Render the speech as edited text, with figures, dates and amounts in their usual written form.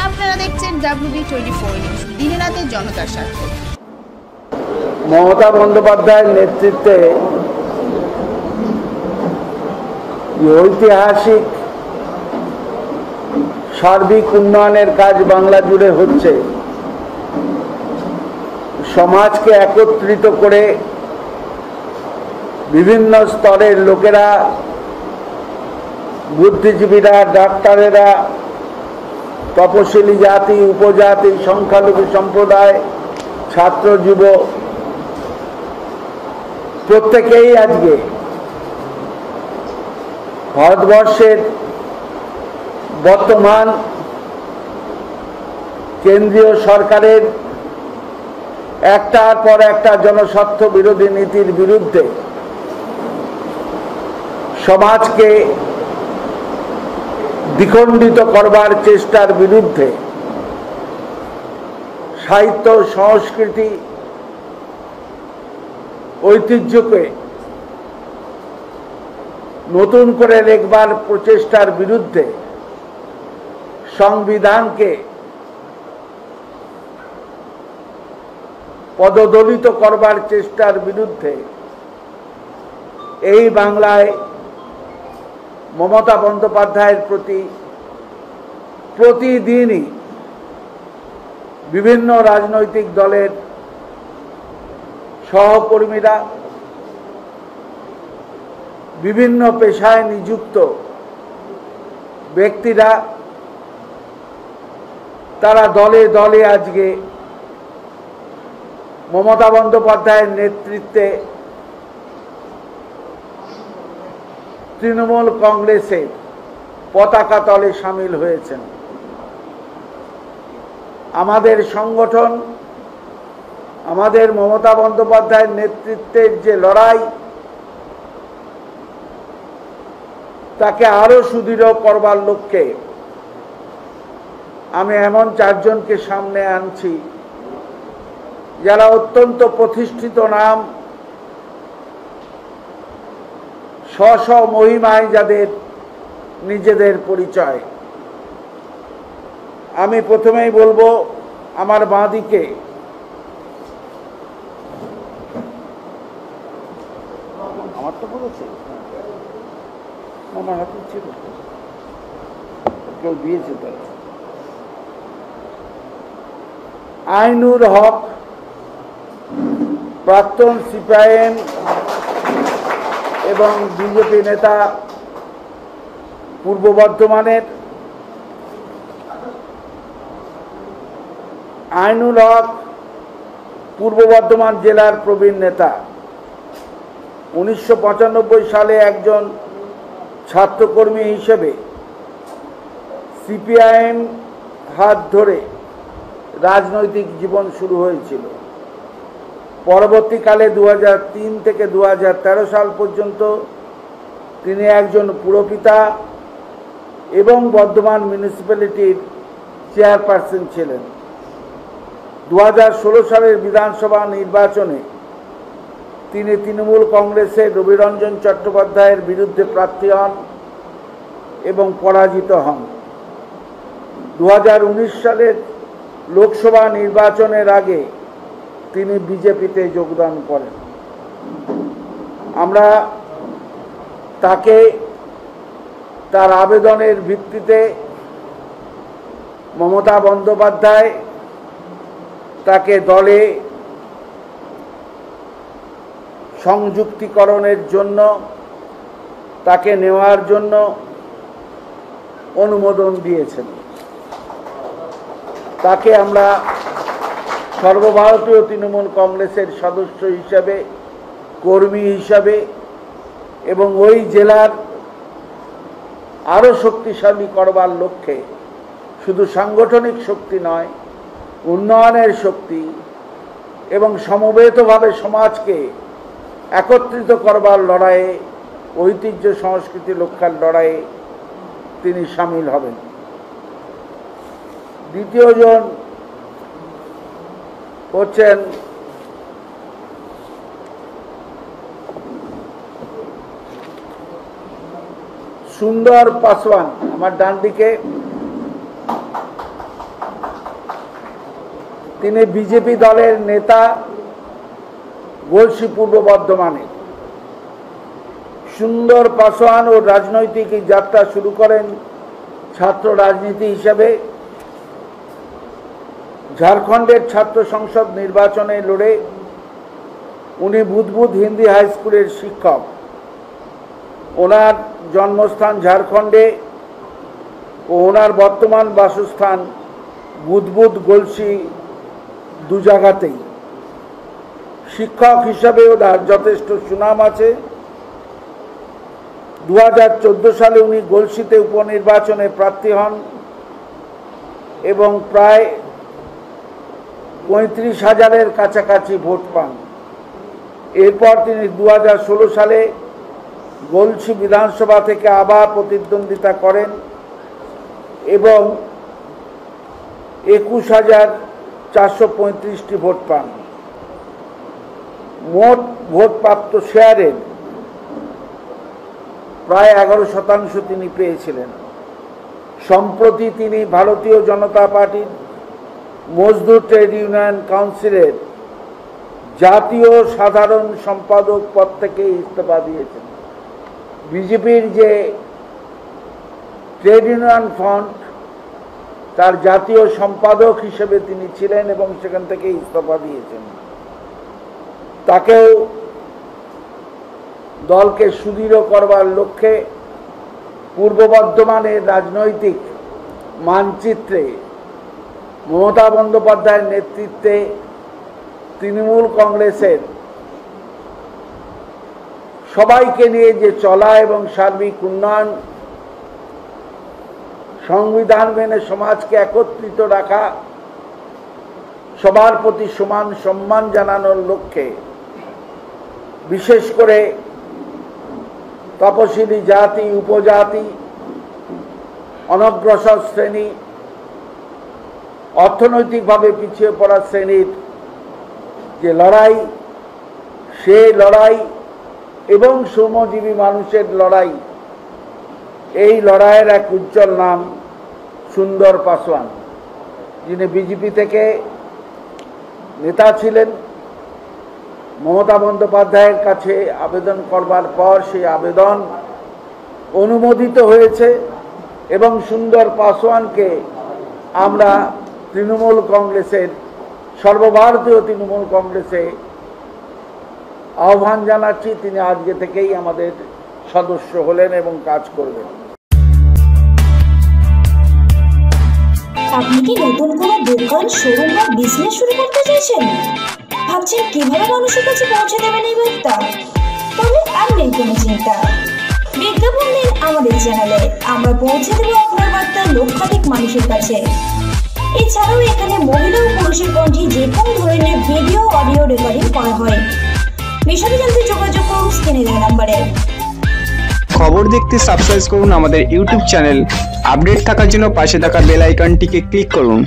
আপনারা দেখছেন WB24 news, দিনে রাতে জনতার স্বার্থে। মমতা বন্দ্যোপাধ্যায়ের নেতৃত্বে ঐতিহাসিক সার্বিক উন্নয়নের কাজ বাংলা জুড়ে হচ্ছে। সমাজকে একত্রিত করে বিভিন্ন স্তরের লোকেরা, বুদ্ধিজীবীরা, ডাক্তারেরা, তপশিলি জাতি, উপজাতি, সংখ্যালঘু সম্প্রদায়, ছাত্র যুব প্রত্যেকেই আজকে ভারতবর্ষের বর্তমান কেন্দ্রীয় সরকারের একটার পর একটা জনস্বার্থ বিরোধী নীতির বিরুদ্ধে, সমাজকে দ্বিখণ্ডিত করবার চেষ্টার বিরুদ্ধে, সাহিত্য, সংস্কৃতি, ঐতিহ্যকে নতুন করে লেখবার প্রচেষ্টার বিরুদ্ধে, সংবিধানকে পদদলিত করবার চেষ্টার বিরুদ্ধে এই বাংলায় মমতা বন্দ্যোপাধ্যায়ের প্রতি প্রতিদিনই বিভিন্ন রাজনৈতিক দলের সহকর্মীরা, বিভিন্ন পেশায় নিযুক্ত ব্যক্তিরা, তারা দলে দলে আজকে মমতা বন্দ্যোপাধ্যায়ের নেতৃত্বে তৃণমূল কংগ্রেসের পতাকা তলে সামিল হয়েছেন। আমাদের সংগঠন, আমাদের মমতা বন্দ্যোপাধ্যায়ের নেতৃত্বের যে লড়াই, তাকে আরো সুদৃঢ় করবার লক্ষ্যে আমি এমন চারজনকে সামনে আনছি যারা অত্যন্ত প্রতিষ্ঠিত নাম, স্ব মহিমায় যাদের নিজেদের পরিচয়। আমি প্রথমেই বলবো আমার বাঁদিকে আমার তো বলেছে আমার হাতে ছিল, কেউ দিয়েছে তারা। আইনুর হক, প্রাক্তন সিপিআইএম এবং বিজেপি নেতা, পূর্ব বর্ধমানের। আইনুল হক পূর্ব বর্ধমান জেলার প্রবীণ নেতা। 1995 সালে একজন ছাত্রকর্মী হিসেবে সিপিআইএম হাত ধরে রাজনৈতিক জীবন শুরু হয়েছিল। পরবর্তীকালে 2003 থেকে 2013 সাল পর্যন্ত তিনি একজন পুরপিতা এবং বর্ধমান মিউনিসিপ্যালিটির চেয়ারপারসন ছিলেন। 2016 সালের বিধানসভা নির্বাচনে তিনি তৃণমূল কংগ্রেসের রবিরঞ্জন চট্টোপাধ্যায়ের বিরুদ্ধে প্রার্থী হন এবং পরাজিত হন। 2019 সালের লোকসভা নির্বাচনের আগে তিনি বিজেপিতে যোগদান করেন। আমরা তাকে তার আবেদনের ভিত্তিতে মমতা বন্দ্যোপাধ্যায় তাকে দলে সংযুক্তিকরণের জন্য, তাকে নেওয়ার জন্য অনুমোদন দিয়েছেন। তাকে আমরা সর্বভারতীয় তৃণমূল কংগ্রেসের সদস্য হিসাবে, কর্মী হিসাবে এবং ওই জেলার আরও শক্তিশালী করবার লক্ষ্যে শুধু সাংগঠনিক শক্তি নয়, উন্নয়নের শক্তি এবং সমবেতভাবে সমাজকে একত্রিত করবার লড়াইয়ে, ঐতিহ্য সংস্কৃতি রক্ষার লড়াইয়ে তিনি সামিল হবেন। দ্বিতীয় জন হচ্ছেন সুন্দর পাসওয়ান আমার ডান দিকে, তিনি বিজেপি দলের নেতা, গলসি পূর্ব বর্ধমানে। সুন্দর পাসওয়ান ও রাজনৈতিক যাত্রা শুরু করেন ছাত্র রাজনীতি হিসেবে। ঝাড়খণ্ডের ছাত্র সংসদ নির্বাচনে লড়ে উনি বুদবুদ হিন্দি হাই স্কুলের শিক্ষক। ওনার জন্মস্থান ঝাড়খণ্ডে ও ওনার বর্তমান বাসস্থান বুদবুদ গলসি দু জায়গাতেই। শিক্ষক হিসাবে ওনার যথেষ্ট সুনাম আছে। 2014 সালে উনি গলসিতে উপনির্বাচনে প্রার্থী হন এবং প্রায় 35,000-এর কাছাকাছি ভোট পান। এরপর তিনি 2016 সালে গলসি বিধানসভা থেকে আবার প্রতিদ্বন্দ্বিতা করেন এবং 21,435টি ভোট পান। মোট ভোটপ্রাপ্ত শেয়ারের প্রায় 11% তিনি পেয়েছিলেন। সম্প্রতি তিনি ভারতীয় জনতা পার্টির মজদুর ট্রেড ইউনিয়ন কাউন্সিলের জাতীয় সাধারণ সম্পাদক পদ থেকে ইস্তফা দিয়েছেন। বিজেপির যে ট্রেড ইউনিয়ন ফ্রন্ট তার জাতীয় সম্পাদক হিসেবে তিনি ছিলেন এবং সেখান থেকে ইস্তফা দিয়েছেন। তাকেও দলকে সুদৃঢ় করবার লক্ষ্যে পূর্ব বর্ধমানের রাজনৈতিক মানচিত্রে মমতা বন্দ্যোপাধ্যায়ের নেতৃত্বে তৃণমূল কংগ্রেসের সবাইকে নিয়ে যে চলা এবং সার্বিক উন্নয়ন, সংবিধান মেনে সমাজকে একত্রিত রাখা, সবার প্রতি সমান সম্মান জানানোর লক্ষ্যে বিশেষ করে তপশিলি জাতি, উপজাতি, অনগ্রসর শ্রেণী, অর্থনৈতিকভাবে পিছিয়ে পড়া শ্রেণীর যে লড়াই, সেই লড়াই এবং শ্রমজীবী মানুষের লড়াই, এই লড়াইয়ের এক উজ্জ্বল নাম সুন্দর পাসওয়ান, যিনি বিজেপি থেকে নেতা ছিলেন। মমতা বন্দ্যোপাধ্যায়ের কাছে আবেদন করবার পর সেই আবেদন অনুমোদিত হয়েছে এবং সুন্দর পাসওয়ানকে আমরা তৃণমূল কংগ্রেসের, সর্বভারতীয় তৃণমূল কংগ্রেসে আহ্বান জানাচ্ছি। তিনি আজকে থেকেই আমাদের সদস্য হলেন এবং কাজ করবেন। আপনি কি নতুন কোনো দোকান, শোরুম বা বিজনেস শুরু করতে চাইছেন? ভাবছেন কিভাবে মানুষের কাছে পৌঁছে দেবেন এই বার্তা? তাহলে আর নেই কোনো চিন্তা। বিজ্ঞাপন দিন আমাদের চ্যানেলে, আমরা পৌঁছে দেবো আপনার বার্তা লক্ষাধিক মানুষের কাছে। এছাড়াও এখানে মহিলা ও পুরুষের কণ্ঠে যে কোনো ধরনের ভিডিও, অডিও রেকর্ডিং করা হয়। বিষয়টি জানতে যোগাযোগ করুন স্ক্রিনে দেওয়া নম্বরে। খবর দেখতে সাবস্ক্রাইব করুন আমাদের ইউটিউব চ্যানেল। আপডেট থাকার জন্য পাশে থাকা বেল আইকনটিকে ক্লিক করুন।